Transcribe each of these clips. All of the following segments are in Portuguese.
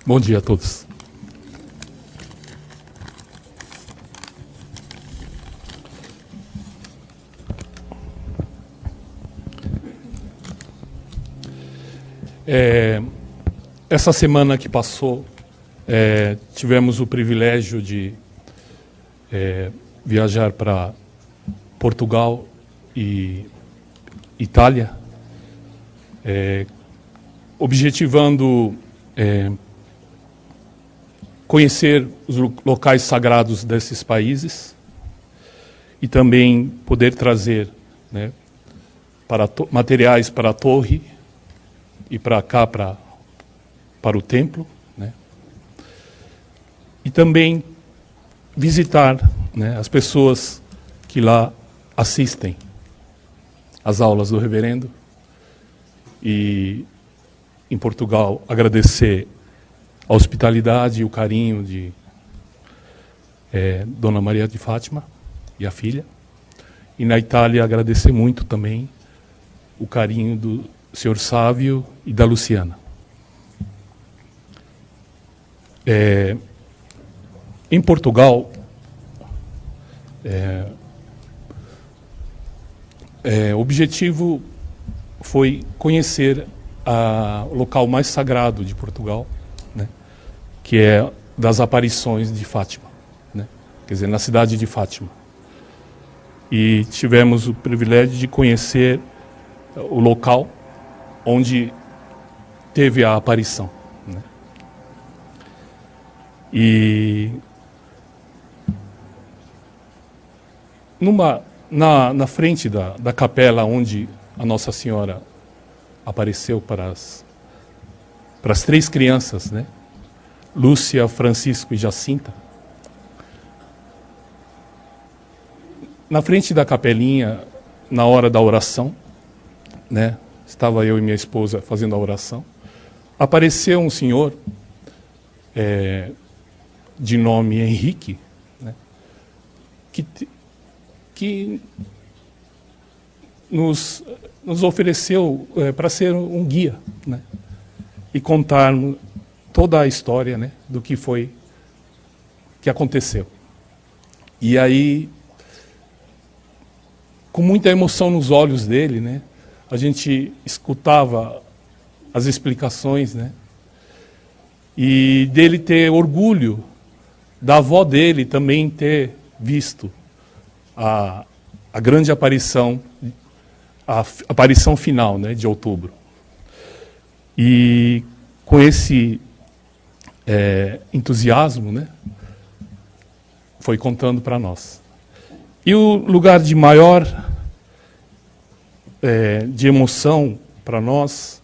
Bom dia a todos. Essa semana que passou, tivemos o privilégio de viajar para Portugal e Itália, objetivando conhecer os locais sagrados desses países e também poder trazer, né, materiais para a torre e para cá, para o templo, né, e também visitar, né, as pessoas que lá assistem às aulas do reverendo e, em Portugal, agradecer a hospitalidade e o carinho de Dona Maria de Fátima e a filha. E na Itália, agradecer muito também o carinho do Sr. Sávio e da Luciana. Em Portugal, o objetivo foi conhecer o local mais sagrado de Portugal, né, que é das aparições de Fátima, né, quer dizer, na cidade de Fátima. E tivemos o privilégio de conhecer o local onde teve a aparição, né. E na frente da capela onde a Nossa Senhora apareceu para as três crianças, né, Lúcia, Francisco e Jacinta, na frente da capelinha, na hora da oração, né, estava eu e minha esposa fazendo a oração, apareceu um senhor de nome Henrique, né, que nos ofereceu para ser um guia, né, e contar toda a história, né, do que aconteceu. E aí, com muita emoção nos olhos dele, né, a gente escutava as explicações, né, e dele ter orgulho da avó dele também ter visto a grande aparição, a aparição final, né, de outubro. E com esse entusiasmo, né, foi contando para nós. E o lugar de maior de emoção para nós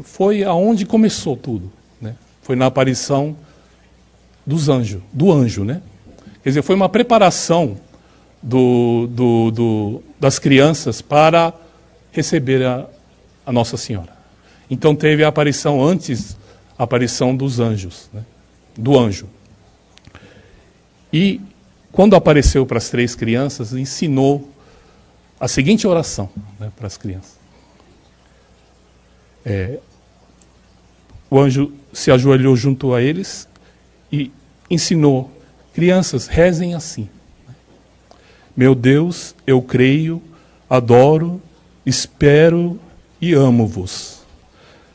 foi aonde começou tudo, né? Foi na aparição do anjo, né? Quer dizer, foi uma preparação das crianças para receber a Nossa Senhora. Então teve a aparição antes, a aparição dos anjos, né? Do anjo. E quando apareceu para as três crianças, ensinou a seguinte oração, né, para as crianças. O anjo se ajoelhou junto a eles e ensinou: crianças, rezem assim. Meu Deus, eu creio, adoro, espero e amo-vos.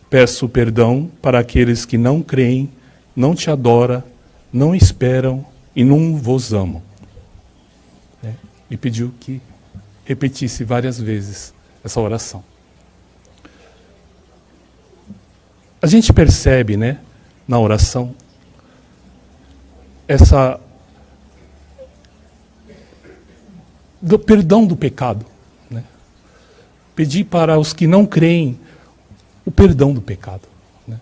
Peço perdão para aqueles que não creem, não te adoram, não esperam e não vos amam. E pediu que repetisse várias vezes essa oração. A gente percebe, né, na oração, do perdão do pecado, né? Pedir para os que não creem o perdão do pecado, né?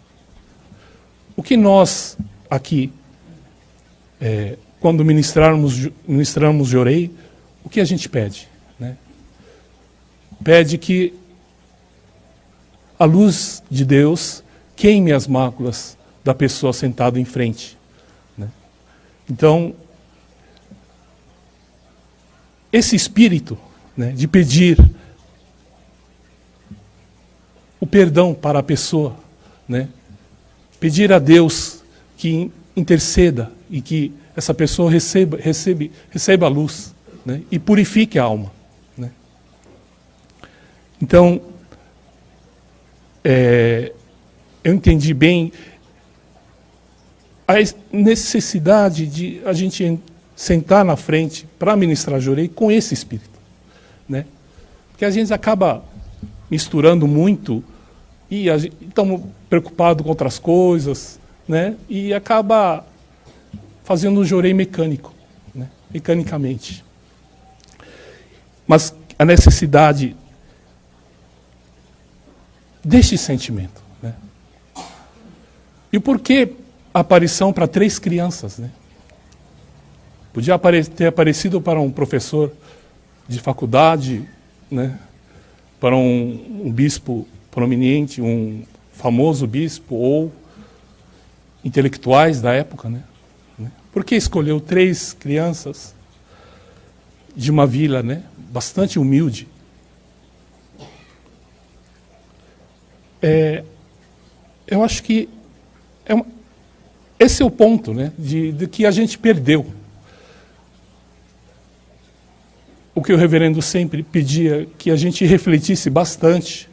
O que nós aqui, quando ministramos de orei, o que a gente pede, né? Pede que a luz de Deus queime as máculas da pessoa sentada em frente, né? Então, esse espírito, né, de pedir o perdão para a pessoa, né, pedir a Deus que interceda e que essa pessoa receba a luz, né? E purifique a alma, né? Então, eu entendi bem a necessidade de a gente sentar na frente para ministrar Jorei com esse espírito, né? Porque a gente acaba misturando muito e estamos preocupados com outras coisas, né? E acaba fazendo um Jorei mecânico, né? Mecanicamente. Mas a necessidade deste sentimento, né? E por que a aparição para 3 crianças, né? Podia ter aparecido para um professor de faculdade, né? Para um bispo prominente, um famoso bispo, ou intelectuais da época, né? Por que escolheu 3 crianças de uma vila, né, bastante humilde? Eu acho que esse é o ponto, né, de que a gente perdeu. O que o reverendo sempre pedia, que a gente refletisse bastante,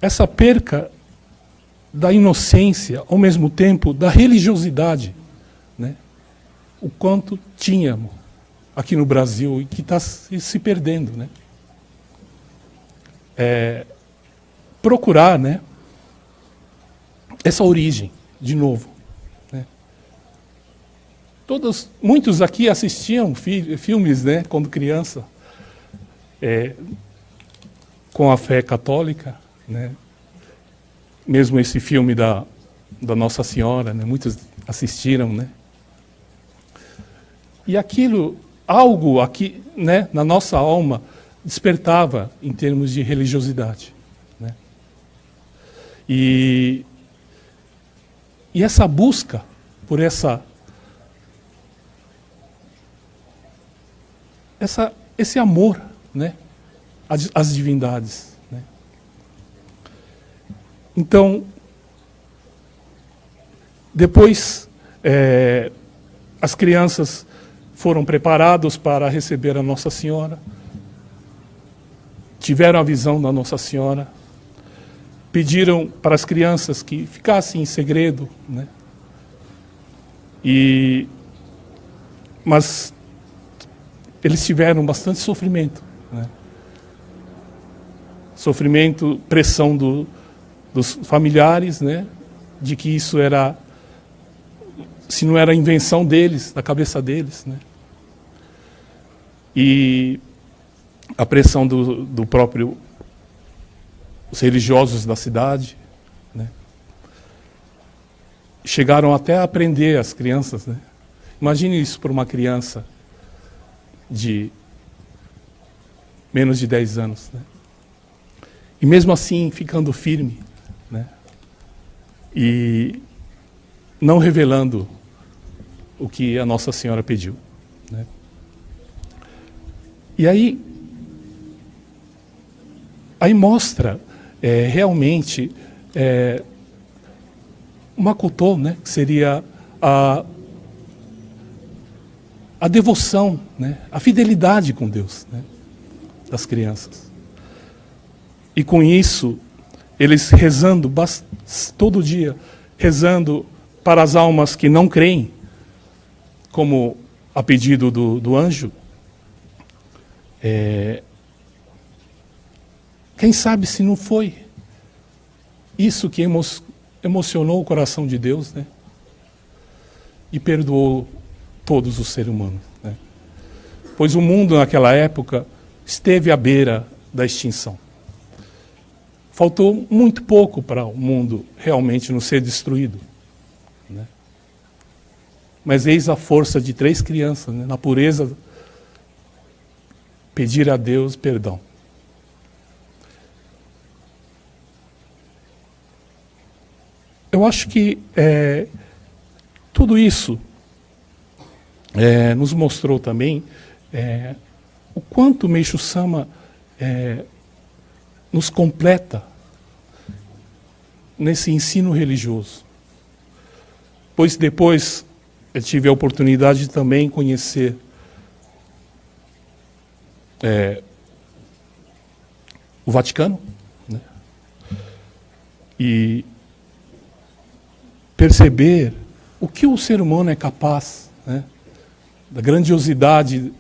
essa perca da inocência, ao mesmo tempo da religiosidade, né? O quanto tínhamos aqui no Brasil e que está se perdendo, né? Procurar, né, essa origem, de novo, né? Muitos aqui assistiam filmes, né, quando criança, com a fé católica, né? Mesmo esse filme da Nossa Senhora, né? Muitos assistiram, né? E aquilo, algo aqui, né, na nossa alma, despertava em termos de religiosidade, né? E essa busca por esse amor, né, às divindades, né? Então, depois, as crianças foram preparados para receber a Nossa Senhora, tiveram a visão da Nossa Senhora, pediram para as crianças que ficassem em segredo, né? Mas eles tiveram bastante sofrimento, né? Sofrimento, pressão dos familiares, né? De que isso era, se não era invenção deles, da cabeça deles, né? E a pressão do próprio, os religiosos da cidade, né? Chegaram até a aprender as crianças, né? Imagine isso para uma criança de menos de 10 anos, né? E mesmo assim ficando firme, né? E não revelando o que a Nossa Senhora pediu, né? E aí mostra realmente uma Makutô, né, que seria a devoção, né, a fidelidade com Deus, né, das crianças. E com isso, eles rezando todo dia, rezando para as almas que não creem, como a pedido do anjo, quem sabe se não foi isso que emocionou o coração de Deus, né? E perdoou todos os seres humanos, né? Pois o mundo naquela época esteve à beira da extinção. Faltou muito pouco para o mundo realmente não ser destruído, né? Mas eis a força de 3 crianças, né? Na pureza, pedir a Deus perdão. Eu acho que tudo isso nos mostrou também o quanto o Meixo Sama nos completa nesse ensino religioso, pois depois eu tive a oportunidade de também conhecer o Vaticano, né? E perceber o que o ser humano é capaz, né? Da grandiosidade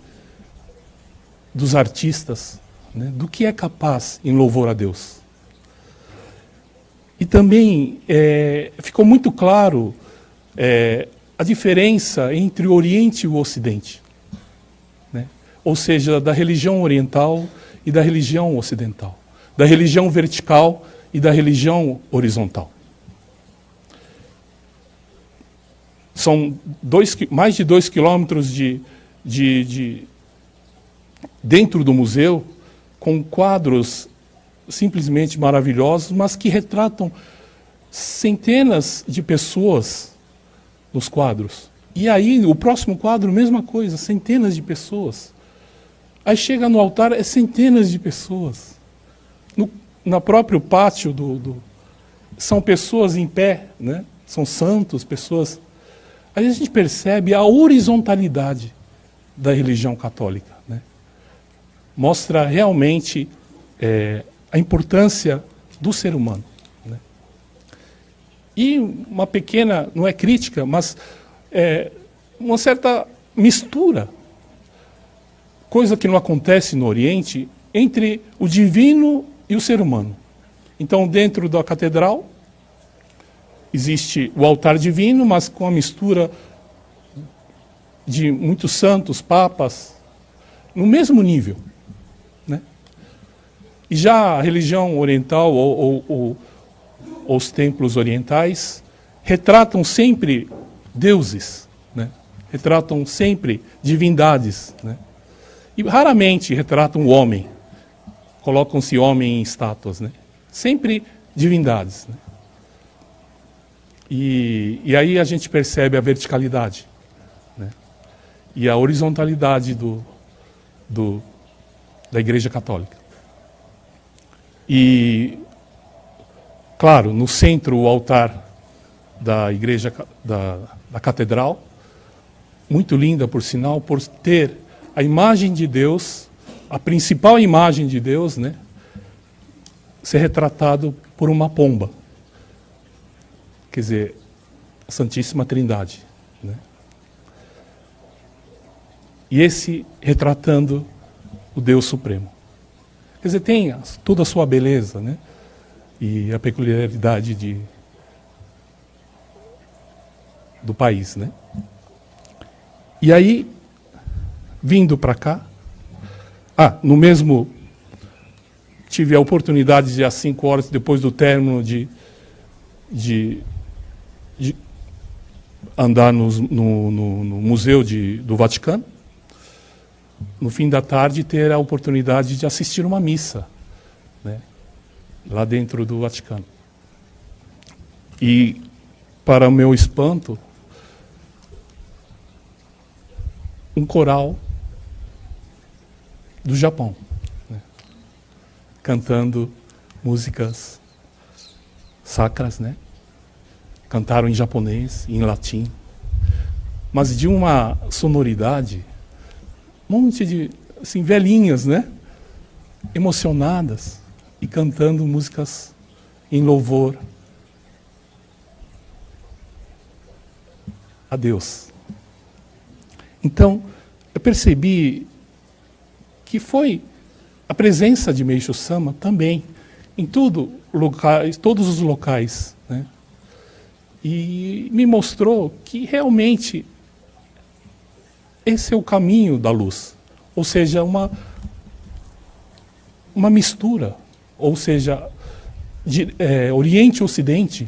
dos artistas, né? Do que é capaz em louvor a Deus. E também ficou muito claro a diferença entre o Oriente e o Ocidente, né? Ou seja, da religião oriental e da religião ocidental, da religião vertical e da religião horizontal. São mais de 2 quilômetros dentro do museu, com quadros simplesmente maravilhosos, mas que retratam centenas de pessoas nos quadros. E aí, o próximo quadro, mesma coisa, centenas de pessoas. Aí chega no altar, é centenas de pessoas. No próprio pátio são pessoas em pé, né? São santos, pessoas... Aí a gente percebe a horizontalidade da religião católica, né? Mostra realmente a importância do ser humano, né? E uma pequena, não é crítica, mas uma certa mistura, coisa que não acontece no Oriente, entre o divino e o ser humano. Então, dentro da catedral, existe o altar divino, mas com a mistura de muitos santos, papas, no mesmo nível, né? E já a religião oriental ou os templos orientais retratam sempre deuses, né? Retratam sempre divindades, né? E raramente retratam o homem, colocam-se homem em estátuas, né? Sempre divindades, né? E aí a gente percebe a verticalidade, né? E a horizontalidade da Igreja Católica. E, claro, no centro o altar da Igreja da Catedral, muito linda por sinal, por ter a imagem de Deus, a principal imagem de Deus, né, ser retratado por uma pomba. Quer dizer, a Santíssima Trindade, né? E esse retratando o Deus Supremo. Quer dizer, tem toda a sua beleza, né? E a peculiaridade do país, né? E aí, vindo para cá, no mesmo... Tive a oportunidade de, às 5 horas depois do término, de andar no Museu do Vaticano. No fim da tarde, ter a oportunidade de assistir uma missa, né, lá dentro do Vaticano. E, para o meu espanto, um coral do Japão, né, cantando músicas sacras, né? Cantaram em japonês, em latim, mas de uma sonoridade, um monte de, assim, velhinhas, né? Emocionadas e cantando músicas em louvor a Deus. Então, eu percebi que foi a presença de Meishu Sama também, em todos os locais, né? E me mostrou que realmente esse é o caminho da luz. Ou seja, uma mistura, ou seja, de Oriente e Ocidente,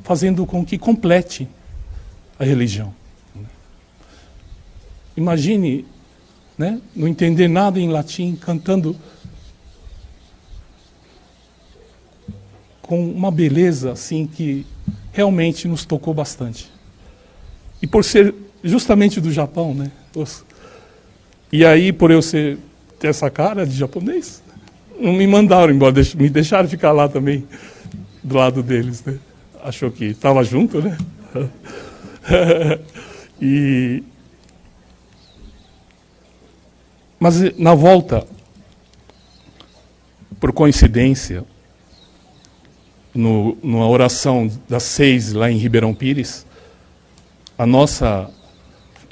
fazendo com que complete a religião. Imagine, né, não entender nada em latim, cantando com uma beleza assim que realmente nos tocou bastante. E por ser justamente do Japão, né? E aí, por eu ter essa cara de japonês, não me mandaram embora, me deixaram ficar lá também, do lado deles, né? Achou que estava junto, né? Mas na volta, por coincidência, numa oração das 6 lá em Ribeirão Pires, a nossa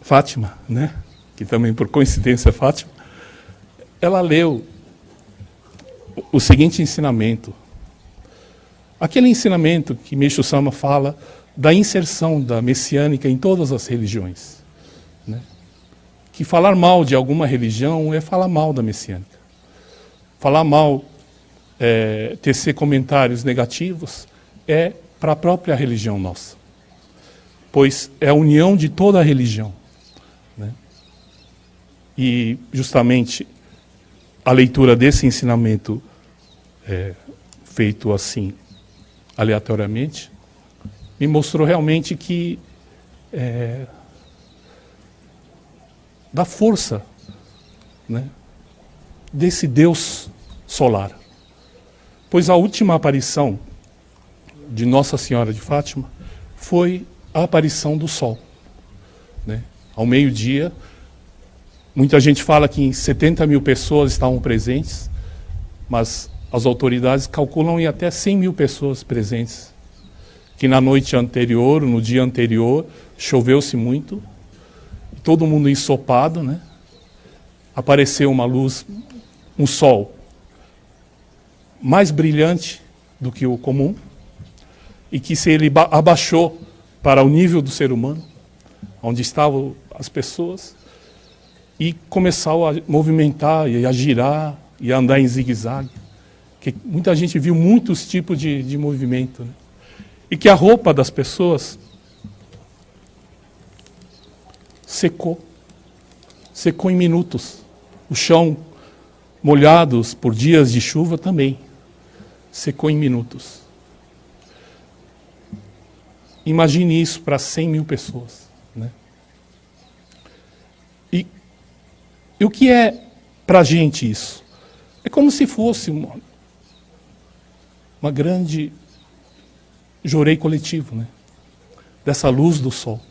Fátima, né, que também por coincidência é Fátima, ela leu o seguinte ensinamento. Aquele ensinamento que Meixo Sama fala da inserção da messiânica em todas as religiões, né? Que falar mal de alguma religião é falar mal da messiânica. Falar mal, tecer comentários negativos, é para a própria religião nossa. Pois é a união de toda a religião, né? E justamente a leitura desse ensinamento feito assim, aleatoriamente, me mostrou realmente que da força, né, desse Deus solar. Pois a última aparição de Nossa Senhora de Fátima foi a aparição do Sol, né? Ao meio-dia, muita gente fala que 70 mil pessoas estavam presentes, mas as autoridades calculam em até 100 mil pessoas presentes. Que na noite anterior, no dia anterior, choveu-se muito, todo mundo ensopado, né? Apareceu uma luz, um sol mais brilhante do que o comum, e que se ele abaixou para o nível do ser humano, onde estavam as pessoas, e começou a movimentar, e a girar, e a andar em zigue-zague. Que muita gente viu muitos tipos de movimento, né? E que a roupa das pessoas secou em minutos. O chão, molhados por dias de chuva, também secou em minutos. Imagine isso para 100 mil pessoas, né? E o que é para a gente isso? É como se fosse uma grande jorei coletivo, né? Dessa luz do sol,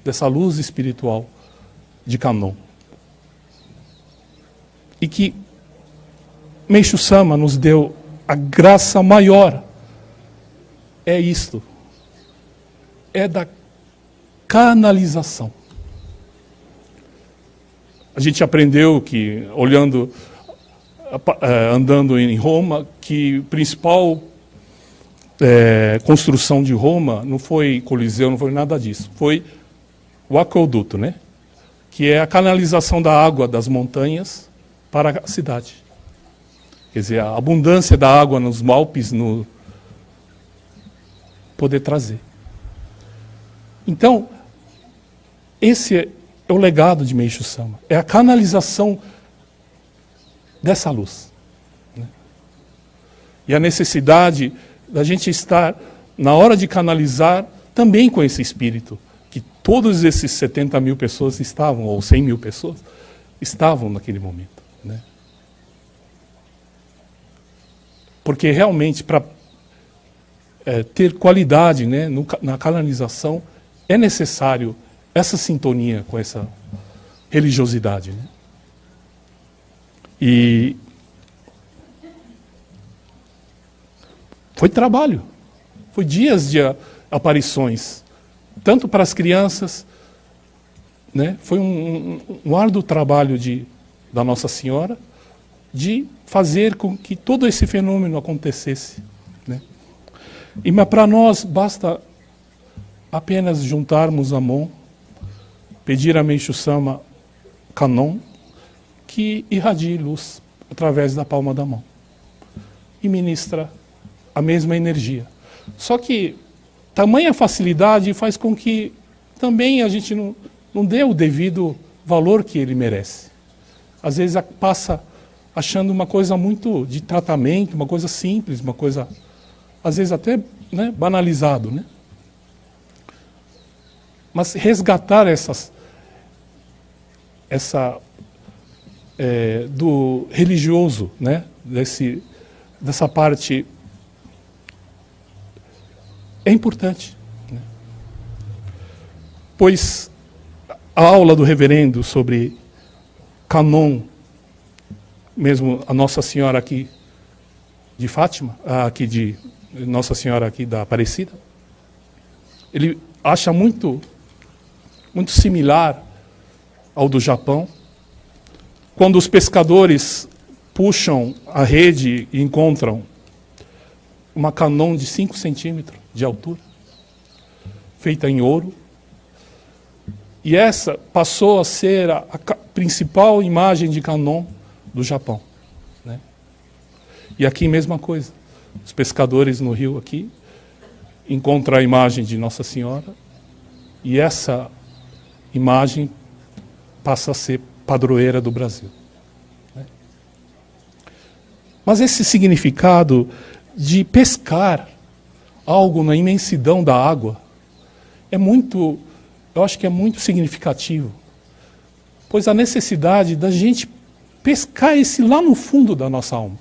dessa luz espiritual de Kanon. E que Meixo Sama nos deu a graça maior. É isto. É da canalização. A gente aprendeu que, andando em Roma, que o principal construção de Roma não foi Coliseu, não foi nada disso. Foi o aqueduto, né? Que é a canalização da água das montanhas para a cidade. Quer dizer, a abundância da água nos Alpes poder trazer. Então, esse é o legado de Meixo Sama. É a canalização dessa luz, né? E a necessidade da gente estar, na hora de canalizar, também com esse espírito, que todos esses 70 mil pessoas estavam, ou 100 mil pessoas, estavam naquele momento, né? Porque realmente, para ter qualidade, né, na canalização, é necessário essa sintonia com essa religiosidade, né? E foi trabalho, foi dias de aparições, tanto para as crianças, né? Foi um árduo trabalho da Nossa Senhora de fazer com que todo esse fenômeno acontecesse, né? Mas para nós basta apenas juntarmos a mão, pedir a Meixo Sama Kanon, que irradie luz através da palma da mão e ministra a mesma energia. Só que tamanha facilidade faz com que também a gente não dê o devido valor que ele merece. Às vezes passa achando uma coisa muito de tratamento, uma coisa simples, uma coisa, às vezes até, né, banalizado, né? Mas resgatar do religioso, né, dessa parte é importante, né? pois a aula do reverendo sobre Cânon, mesmo a Nossa Senhora aqui de Fátima, aqui de Nossa Senhora aqui da Aparecida, ele acha muito similar ao do Japão, quando os pescadores puxam a rede e encontram uma Cânon de 5 centímetros de altura, feita em ouro. E essa passou a ser a principal imagem de Cânon do Japão, né? E aqui mesma coisa. Os pescadores no rio aqui encontram a imagem de Nossa Senhora e essa imagem passa a ser padroeira do Brasil, né? Mas esse significado de pescar algo na imensidão da água eu acho que é muito significativo, pois a necessidade da gente pescar esse lá no fundo da nossa alma,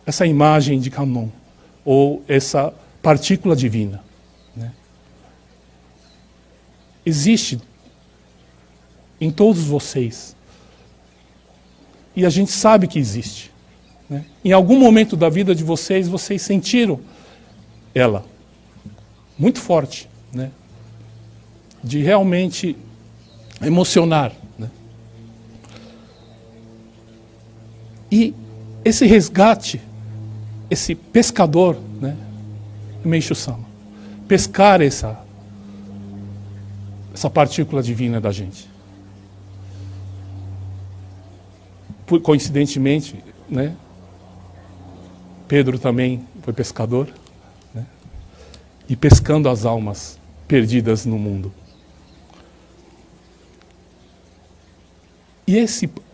essa imagem de Cânon, ou essa partícula divina, né? Existe em todos vocês, e a gente sabe que existe, né? Em algum momento da vida de vocês, vocês sentiram ela muito forte, né? De realmente emocionar, né? E esse resgate, esse pescador, né? Meishu-sama, pescar essa partícula divina da gente. Coincidentemente, né? Pedro também foi pescador, né? E pescando as almas perdidas no mundo. E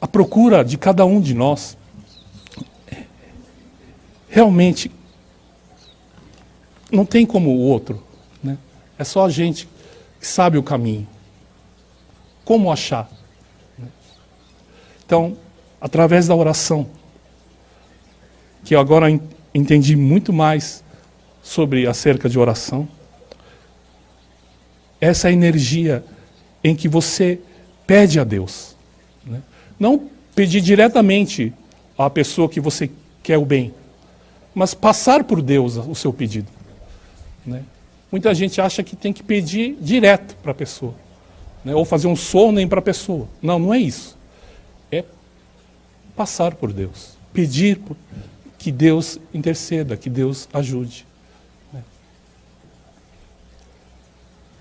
a procura de cada um de nós, realmente, não tem como o outro, né? É só a gente que sabe o caminho. Como achar, né? Então, através da oração, que eu agora entendi muito mais acerca de oração, essa energia em que você pede a Deus, né? Não pedir diretamente à pessoa que você quer o bem, mas passar por Deus o seu pedido, né? Muita gente acha que tem que pedir direto para a pessoa, né? Ou fazer um sônem para a pessoa. Não, não é isso. É passar por Deus, pedir que Deus interceda, que Deus ajude, né?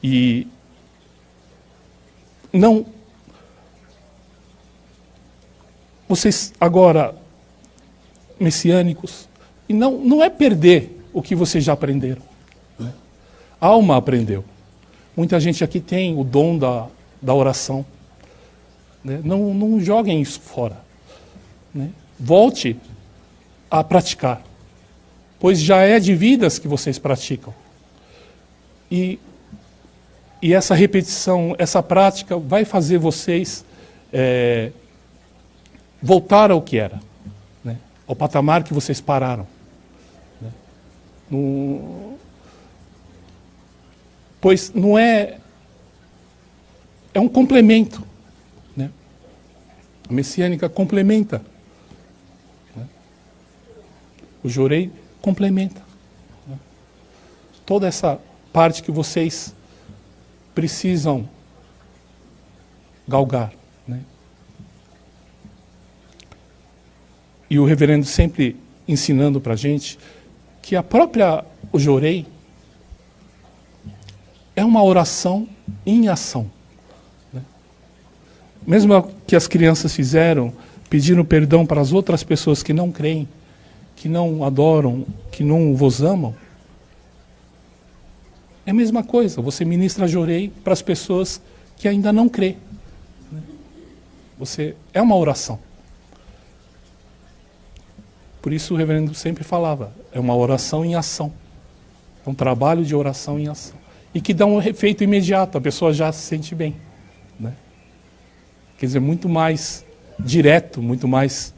E não... Vocês agora, messiânicos, e não é perder o que vocês já aprenderam, né? A alma aprendeu. Muita gente aqui tem o dom da oração, né? Não joguem isso fora, né? Volte a praticar, pois já é de vidas que vocês praticam. E essa repetição, essa prática vai fazer vocês voltar ao que era, né? Ao patamar que vocês pararam, né? Pois não é um complemento, né? A messiânica complementa, né? O Jorei complementa, né? Toda essa parte que vocês precisam galgar, né? E o reverendo sempre ensinando para a gente que o Jorei é uma oração em ação, né? Mesmo que as crianças fizeram, pedindo perdão para as outras pessoas que não creem, que não adoram, que não vos amam, é a mesma coisa. Você ministra Jorei para as pessoas que ainda não crê, né? É uma oração. Por isso o reverendo sempre falava, é uma oração em ação. É um trabalho de oração em ação. E que dá um efeito imediato, a pessoa já se sente bem, né? Quer dizer, muito mais direto, muito mais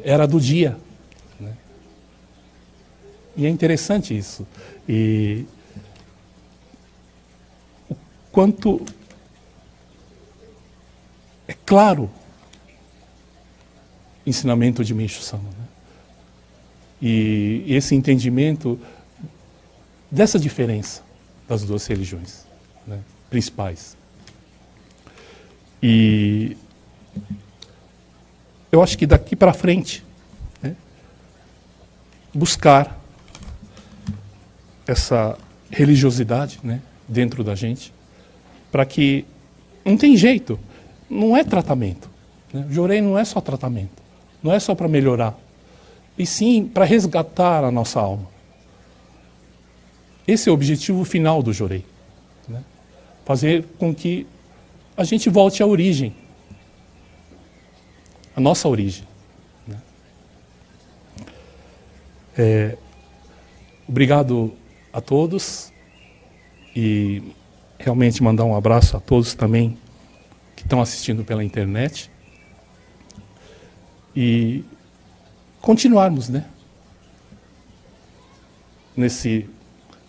era do dia, né? E é interessante isso. E quanto é claro o ensinamento de Meishu Sama, né? E esse entendimento dessa diferença das duas religiões, né, principais. E eu acho que daqui para frente, né, buscar essa religiosidade, né, dentro da gente, para que não tem jeito, não é tratamento, né? O Jorei não é só tratamento, não é só para melhorar, e sim para resgatar a nossa alma. Esse é o objetivo final do Jorei, né? Fazer com que a gente volte à origem, a nossa origem, né? Obrigado a todos e realmente mandar um abraço a todos também que estão assistindo pela internet e continuarmos, né?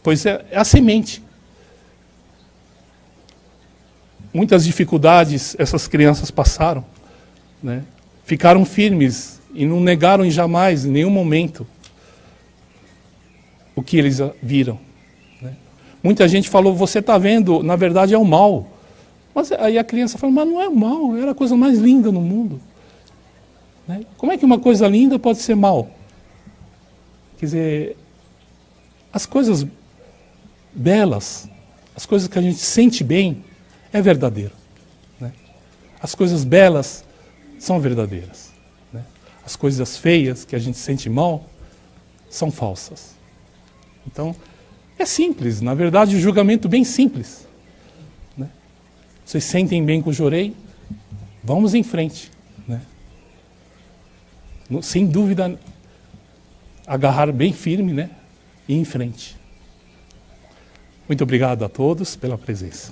Pois é a semente. Muitas dificuldades essas crianças passaram, né? Ficaram firmes e não negaram jamais, em nenhum momento, o que eles viram, né? Muita gente falou, você está vendo, na verdade é o mal. Mas aí a criança falou, mas não é o mal, era a coisa mais linda no mundo, né? Como é que uma coisa linda pode ser mal? Quer dizer, as coisas belas, as coisas que a gente sente bem, é verdadeiro, né? As coisas belas são verdadeiras, né? As coisas feias que a gente sente mal são falsas. Então, é simples, na verdade o julgamento bem simples, né? Vocês sentem bem com o Jorei? Vamos em frente, né? Sem dúvida, agarrar bem firme, né? E ir em frente. Muito obrigado a todos pela presença.